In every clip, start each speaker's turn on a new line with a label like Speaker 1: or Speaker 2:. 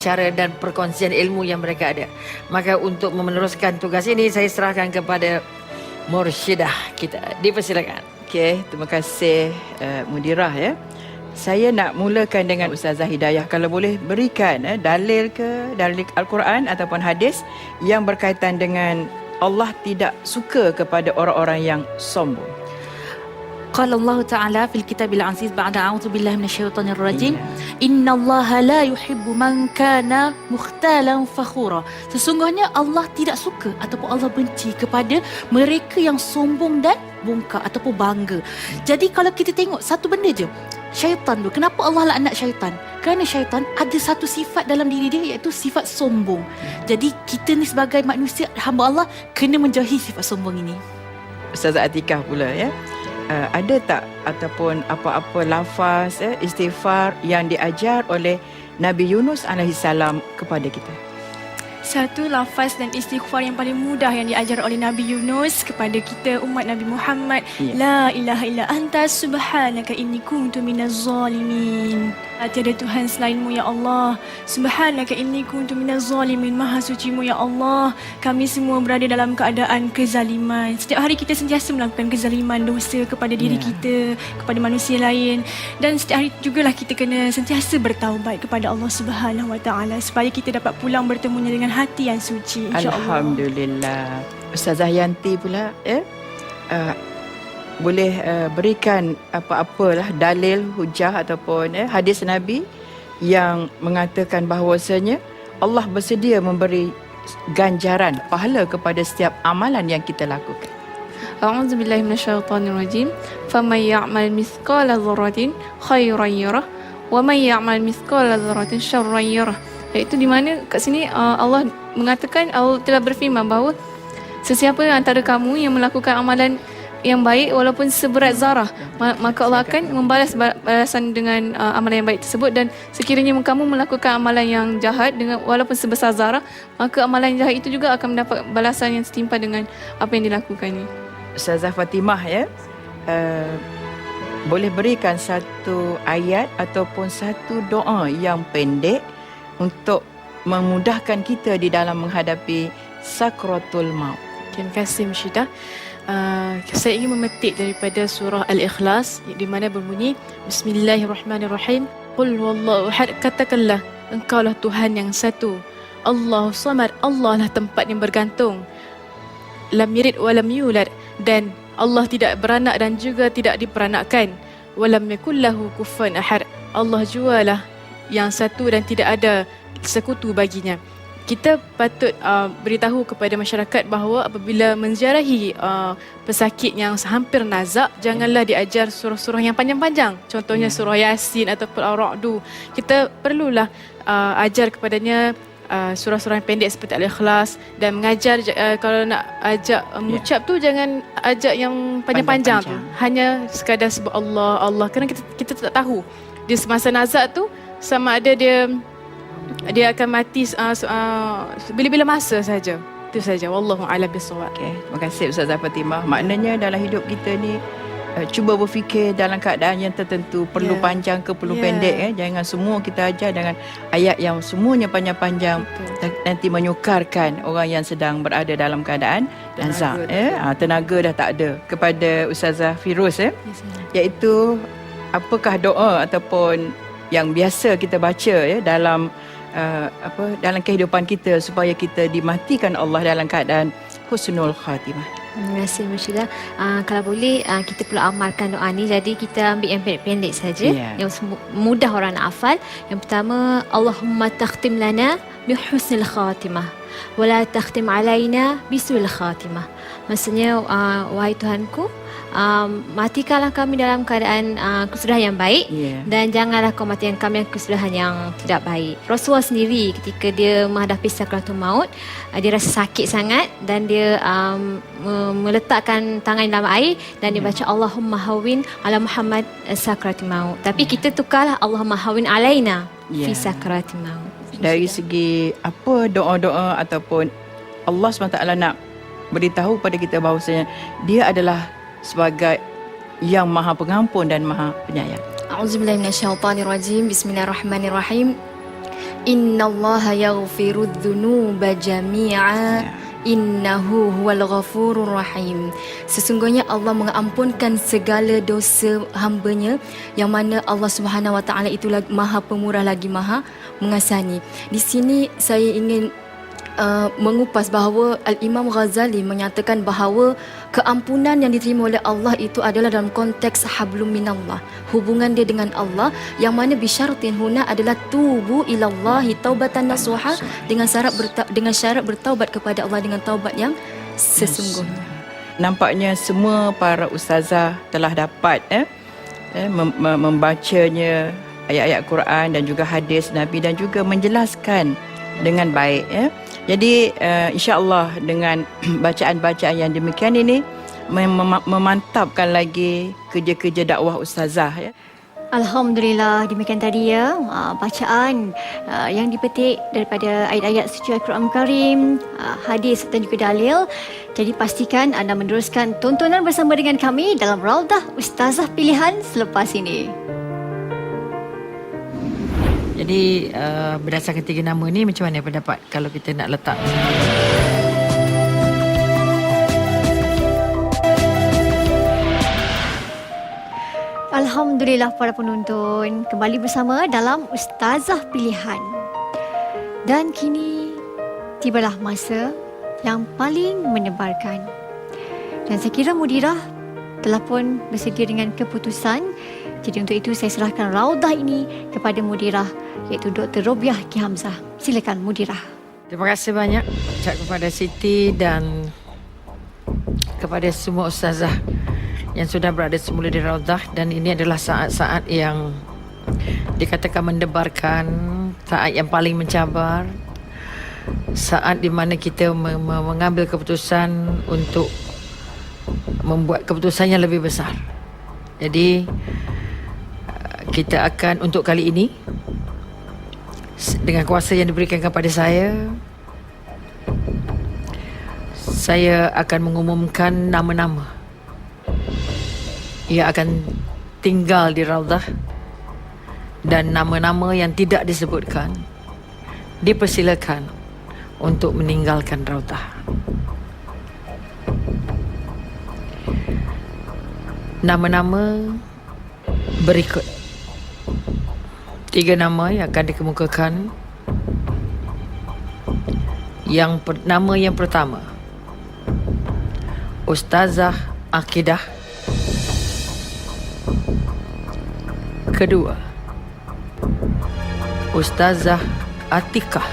Speaker 1: cara dan perkongsian ilmu yang mereka ada. Maka untuk meneruskan tugas ini, saya serahkan kepada Mursyidah kita. Dipersilakan.
Speaker 2: Okey, terima kasih Mudirah ya. Saya nak mulakan dengan Ustazah Hidayah, kalau boleh berikan dalil Al-Quran ataupun hadis yang berkaitan dengan Allah tidak suka kepada orang-orang yang sombong.
Speaker 3: Qala Allah Ta'ala fil kitabil aziz ba'da a'udzu billahi minasyaitonir rajim. Innallaha la yuhibbu man kana mukhtalan fakhura. Sesungguhnya Allah tidak suka ataupun Allah benci kepada mereka yang sombong dan bongkar ataupun bangga. Jadi kalau kita tengok satu benda je, syaitan tu, kenapa Allah laknat syaitan? Kerana syaitan ada satu sifat dalam diri dia, iaitu sifat sombong. Jadi kita ni sebagai manusia, hamba Allah, kena menjauhi sifat sombong ini.
Speaker 2: Ustazah Atikah pula ya. Ada tak ataupun apa-apa lafaz istighfar yang diajar oleh Nabi Yunus alaihissalam kepada kita?
Speaker 4: Satu lafaz dan istighfar yang paling mudah yang diajar oleh Nabi Yunus kepada kita umat Nabi Muhammad. La ilaha illa anta subhanaka inni kuntu minaz zalimin. Tiada Tuhan selainmu ya Allah. Subhanaka inni kuntu minaz zalimin. Maha sucimu ya Allah. Kami semua berada dalam keadaan kezaliman. Setiap hari kita sentiasa melakukan kezaliman, dosa kepada diri kita, kepada manusia lain. Dan setiap hari jugalah kita kena sentiasa bertaubat kepada Allah Subhanahu Wa Taala supaya kita dapat pulang bertemunya dengan hati yang suci, insya-Allah.
Speaker 2: Alhamdulillah. Ustazah Yanti pula boleh berikan apa-apalah dalil, hujah ataupun hadis Nabi yang mengatakan bahawasanya Allah bersedia memberi ganjaran pahala kepada setiap amalan yang kita lakukan.
Speaker 5: A'udzu billahi minasyaitonir rajim. Faman ya'mal mithqala dzarratin khairan yarah wa man ya'mal mithqala dzarratin syarran yarah. Iaitu di mana kat sini Allah mengatakan, Allah telah berfirman bahawa sesiapa antara kamu yang melakukan amalan yang baik walaupun seberat zarah, maka Allah akan membalas balasan dengan amalan yang baik tersebut. Dan sekiranya kamu melakukan amalan yang jahat dengan walaupun sebesar zarah, maka amalan yang jahat itu juga akan mendapat balasan yang setimpal dengan apa yang dilakukannya.
Speaker 2: Ustazah Fatimah ya, boleh berikan satu ayat ataupun satu doa yang pendek untuk memudahkan kita di dalam menghadapi sakratul maut.
Speaker 3: Terima kasih Musyidah. Saya ingin memetik daripada surah Al-Ikhlas di mana berbunyi Bismillahirrahmanirrahim. Qul wallahu ahad, katakanlah engkaulah Tuhan yang satu. Allahu samad, Allah lah tempat yang bergantung. Lam yalid wa lam yulad, dan Allah tidak beranak dan juga tidak diperanakkan. Wa lam yakul lahu kufuwan ahad, Allah jualah yang satu dan tidak ada sekutu baginya. Kita patut beritahu kepada masyarakat bahawa apabila menziarahi pesakit yang hampir nazak, janganlah diajar surah-surah yang panjang-panjang. Contohnya surah Yasin ataupun Ar-Ra'du. Kita perlulah ajar kepadanya surah-surah yang pendek seperti Al-Ikhlas, dan mengajar kalau nak ajak mengucap tu jangan ajak yang panjang-panjang tu. Hanya sekadar sebut Allah, Allah. Kerana kita tak tahu dia semasa nazak tu sama ada dia akan mati bila-bila masa saja. Itu saja. Wallahu a'lam bissawab.
Speaker 2: Terima kasih Ustazah Fatimah. Maknanya dalam hidup kita ni cuba berfikir dalam keadaan yang tertentu, perlu panjang ke perlu pendek. Jangan semua kita ajar dengan ayat yang semuanya panjang-panjang, nanti menyukarkan orang yang sedang berada dalam keadaan nazak. Tenaga dah tak ada. Kepada Ustazah Firuz iaitu apakah doa ataupun yang biasa kita baca dalam dalam kehidupan kita supaya kita dimatikan Allah dalam keadaan husnul khatimah.
Speaker 6: Terima kasih Musyidah. Kalau boleh kita perlu amalkan doa ni. Jadi kita ambil yang pendek-pendek saja, yang mudah orang nak hafal. Yang pertama, Allahumma takhtim lana bi husnil khatimah wa la takhtim alaina bi su'il khatimah. Maksudnya, wahai Tuhanku, matikanlah kami dalam keadaan kesudahan yang baik, dan janganlah kau matikan kami dalam kesudahan yang tidak baik. Rasulullah sendiri ketika dia menghadapi sakratul maut, dia rasa sakit sangat dan dia meletakkan tangan dalam air dan dia baca Allahumma hawin ala Muhammad sakratul maut. Tapi kita tukarlah Allahumma hawin alaina fi sakratul maut.
Speaker 2: Dari segi apa doa-doa ataupun Allah SWT nak beritahu pada kita bahawasanya dia adalah sebagai yang maha pengampun dan maha penyayang.
Speaker 6: A'udzubillahi minasyaitonirrajim. Bismillahirrahmanirrahim. Innallaha yaghfirudz dzunuba jami'a innahu huwal ghafurur rahim. Sesungguhnya Allah mengampunkan segala dosa hamba-Nya, yang mana Allah Subhanahu Wa Taala itu Maha Pemurah lagi Maha Mengasani. Di sini saya ingin mengupas bahawa Al-Imam Ghazali menyatakan bahawa keampunan yang diterima oleh Allah itu adalah dalam konteks hablum minallah, hubungan dia dengan Allah, yang mana bisyaratin huna adalah tubu ilallahi taubatan nasuha, dengan syarat bertaubat kepada Allah dengan taubat yang sesungguhnya.
Speaker 2: Nampaknya semua para ustazah telah dapat membacanya ayat-ayat Quran dan juga hadis Nabi, dan juga menjelaskan dengan baik. Jadi insya-Allah dengan bacaan-bacaan yang demikian ini memantapkan lagi kerja-kerja dakwah ustazah.
Speaker 7: Alhamdulillah, demikian tadi bacaan yang dipetik daripada ayat-ayat suci Al-Quran Karim, hadis dan juga dalil. Jadi pastikan anda meneruskan tontonan bersama dengan kami dalam Raudah Ustazah Pilihan selepas ini.
Speaker 1: Jadi berdasarkan 3 nama ni, macam mana pendapat kalau kita nak letak?
Speaker 7: Alhamdulillah para penonton, kembali bersama dalam Ustazah Pilihan. Dan kini tibalah masa yang paling mendebarkan. Dan saya kira mudirah telah pun bersedia dengan keputusan. Jadi untuk itu saya serahkan raudah ini kepada mudirah, iaitu Dr. Robiah Ki Hamzah. Silakan mudirah.
Speaker 1: Terima kasih banyak ucap kepada Siti dan kepada semua ustazah yang sudah berada semula di Raudah. Dan ini adalah saat-saat yang dikatakan mendebarkan, saat yang paling mencabar, saat di mana kita mengambil keputusan untuk membuat keputusan yang lebih besar. Jadi kita akan, untuk kali ini, dengan kuasa yang diberikan kepada saya akan mengumumkan nama-nama ia akan tinggal di Raudah, dan nama-nama yang tidak disebutkan dipersilakan untuk meninggalkan Raudah. Nama-nama berikut. 3 nama yang akan dikemukakan. Nama yang pertama, Ustazah Akidah. Kedua, Ustazah Atikah.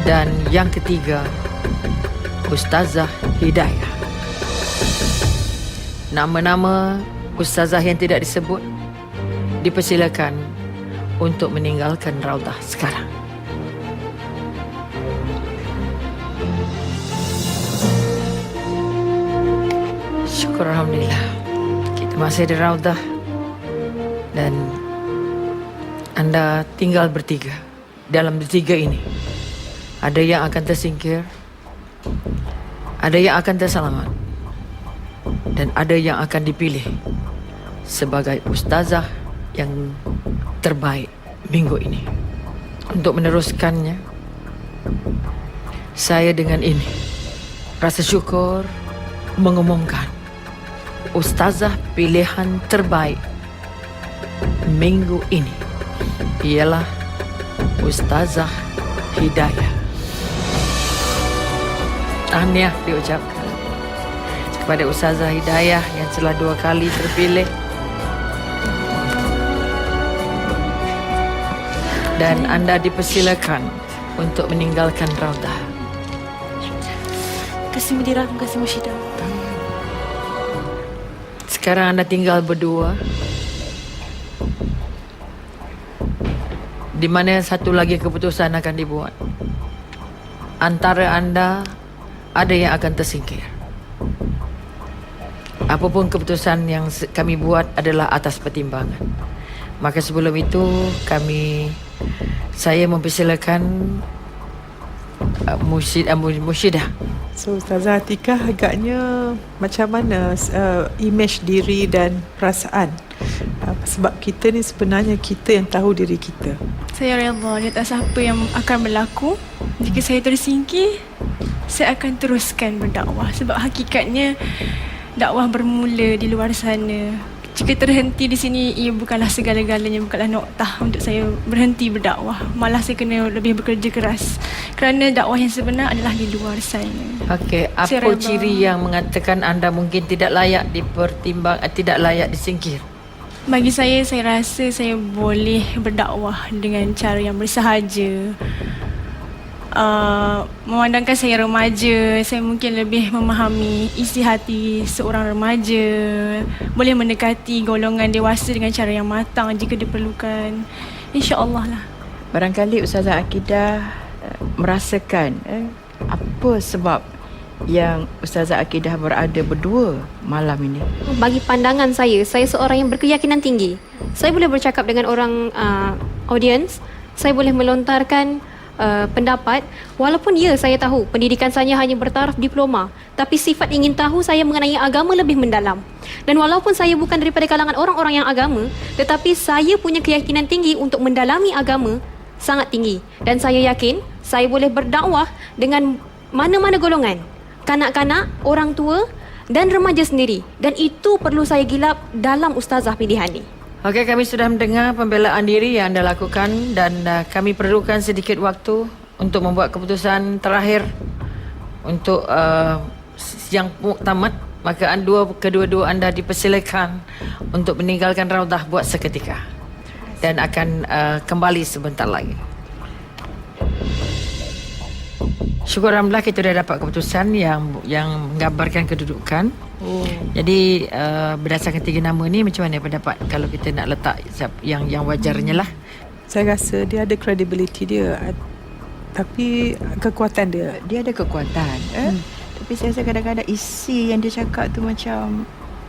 Speaker 1: Dan yang ketiga, Ustazah Hidayah. Nama-nama ustazah yang tidak disebut dipersilakan untuk meninggalkan Raudah sekarang. Syukur Alhamdulillah, kita masih di Raudah dan anda tinggal bertiga. Dalam bertiga ini, ada yang akan tersingkir, ada yang akan terselamat, dan ada yang akan dipilih sebagai ustazah yang terbaik minggu ini. Untuk meneruskannya, saya dengan ini rasa syukur mengumumkan ustazah pilihan terbaik minggu ini ialah Ustazah Hidayah. Tahniah diucapkan kepada Ustazah Hidayah yang telah 2 kali terpilih. Dan anda dipersilakan untuk meninggalkan Raudah.
Speaker 4: Terima kasih Mudirah, terima kasih Musyidah.
Speaker 1: Sekarang anda tinggal berdua, di mana satu lagi keputusan akan dibuat. Antara anda ada yang akan tersingkir. Apapun keputusan yang kami buat adalah atas pertimbangan. Maka sebelum itu saya mempersilakan Mursyidah.
Speaker 8: So Ustazah Atikah agaknya macam mana image diri dan perasaan? Sebab kita ni sebenarnya kita yang tahu diri kita.
Speaker 4: Saya redha di atas apa yang akan berlaku. Jika saya tersingkir, saya akan teruskan berdakwah. Sebab hakikatnya dakwah bermula di luar sana. Jika terhenti di sini, ia bukanlah segala-galanya, bukanlah noktah untuk saya berhenti berdakwah. Malah saya kena lebih bekerja keras. Kerana dakwah yang sebenar adalah di luar sana.
Speaker 1: Okey,
Speaker 4: Saya
Speaker 1: apa
Speaker 4: redha.
Speaker 1: ciri yang mengatakan anda mungkin tidak layak tidak layak disingkir?
Speaker 4: Bagi saya rasa saya boleh berdakwah dengan cara yang bersahaja. Memandangkan saya remaja, saya mungkin lebih memahami isi hati seorang remaja, boleh mendekati golongan dewasa dengan cara yang matang jika diperlukan. InsyaAllah lah.
Speaker 2: Barangkali Ustazah Akidah merasakan apa sebab yang Ustazah Akidah berada berdua malam ini.
Speaker 9: Bagi pandangan saya seorang yang berkeyakinan tinggi. Saya boleh bercakap dengan orang audience, saya boleh melontarkan pendapat walaupun saya tahu pendidikan saya hanya bertaraf diploma, tapi sifat ingin tahu saya mengenai agama lebih mendalam. Dan walaupun saya bukan daripada kalangan orang-orang yang agama, tetapi saya punya keyakinan tinggi untuk mendalami agama sangat tinggi. Dan saya yakin saya boleh berdakwah dengan mana-mana golongan, kanak-kanak, orang tua dan remaja sendiri. Dan itu perlu saya gilap dalam ustazah pilihan ni.
Speaker 1: Okey, kami sudah mendengar pembelaan diri yang anda lakukan dan kami perlukan sedikit waktu untuk membuat keputusan terakhir untuk yang muktamad. Maka kedua-dua anda dipersilakan untuk meninggalkan Raudah buat seketika dan akan kembali sebentar lagi. Syukur Alhamdulillah kita dah dapat keputusan yang menggambarkan kedudukan. Jadi berdasarkan 3 nama ni, macam mana pendapat kalau kita nak letak yang wajarnya lah?
Speaker 8: Saya rasa dia ada credibility dia, tapi kekuatan dia.
Speaker 2: Dia ada kekuatan. Tapi saya rasa kadang-kadang isi yang dia cakap tu macam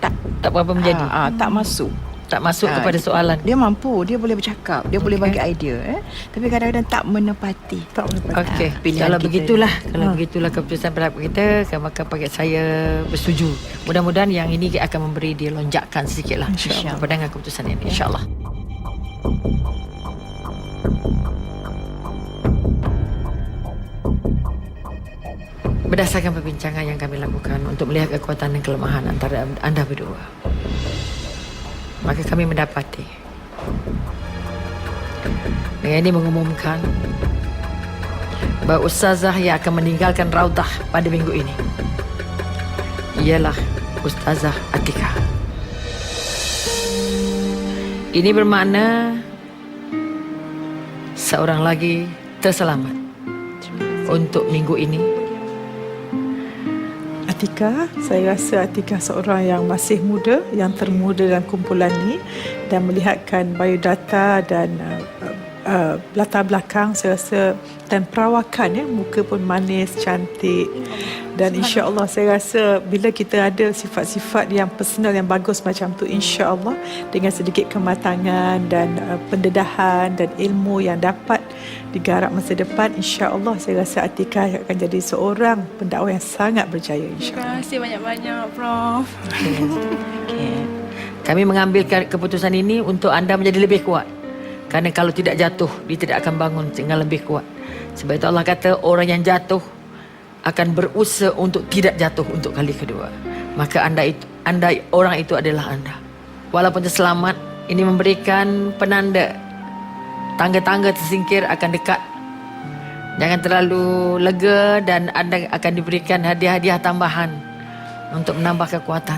Speaker 1: tak berapa menjadi.
Speaker 2: Tak masuk.
Speaker 1: Tak masuk kepada soalan.
Speaker 2: Dia mampu, dia boleh bercakap, dia boleh bagi idea, tapi kadang-kadang tak menepati.
Speaker 1: Okey,
Speaker 2: Pilihan
Speaker 1: kalau
Speaker 2: kita.
Speaker 1: begitulah keputusan pendapat kita, maka pakai saya bersetuju. Mudah-mudahan yang ini akan memberi dia lonjakan sedikitlah pada dengan keputusan ini, insya-Allah. Berdasarkan perbincangan yang kami lakukan untuk melihat kekuatan dan kelemahan antara anda berdua, maka kami mendapati dengan ini mengumumkan bahawa ustazah yang akan meninggalkan Raudah pada minggu ini ialah Ustazah Atikah. Ini bermakna seorang lagi terselamat untuk minggu ini.
Speaker 8: Atikah, saya rasa Atikah seorang yang masih muda, yang termuda dalam kumpulan ni, dan melihatkan biodata dan latar belakang, saya rasa, dan perawakan, muka pun manis, cantik, dan insya-Allah saya rasa bila kita ada sifat-sifat yang personal yang bagus macam tu, insya-Allah dengan sedikit kematangan dan pendedahan dan ilmu yang dapat digarap masa depan, insya-Allah saya rasa Atikah akan jadi seorang pendakwah yang sangat berjaya, insya-Allah.
Speaker 4: Terima kasih banyak-banyak, Prof.
Speaker 1: Okay. Kami mengambil keputusan ini untuk anda menjadi lebih kuat. Kerana kalau tidak jatuh, dia tidak akan bangun dengan lebih kuat. Sebab itu Allah kata orang yang jatuh akan berusaha untuk tidak jatuh untuk kali kedua. Maka anda orang itu adalah anda. Walaupun terselamat, ini memberikan penanda tangga-tangga tersingkir akan dekat. Jangan terlalu lega dan anda akan diberikan hadiah-hadiah tambahan untuk menambah kekuatan.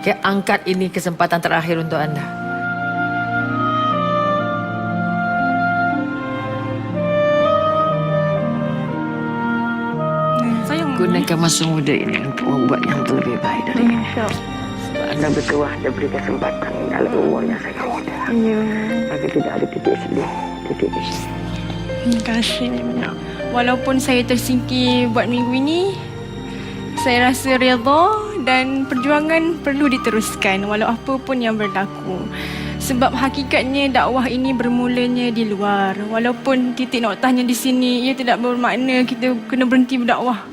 Speaker 1: Okay, angkat ini kesempatan terakhir untuk anda. Gunakan masa muda ini untuk membuat yang lebih baik dari ini. Sebab anda bertuah dan beri kesempatan dalam umur yang sangat muda. Maka tidak ada titik sedih, titik sedih.
Speaker 4: Terima kasih banyak. Walaupun saya tersingkir buat minggu ini, saya rasa redha dan perjuangan perlu diteruskan walau apa pun yang berlaku. Sebab hakikatnya dakwah ini bermulanya di luar. Walaupun titik noktahnya di sini, ia tidak bermakna kita kena berhenti berdakwah.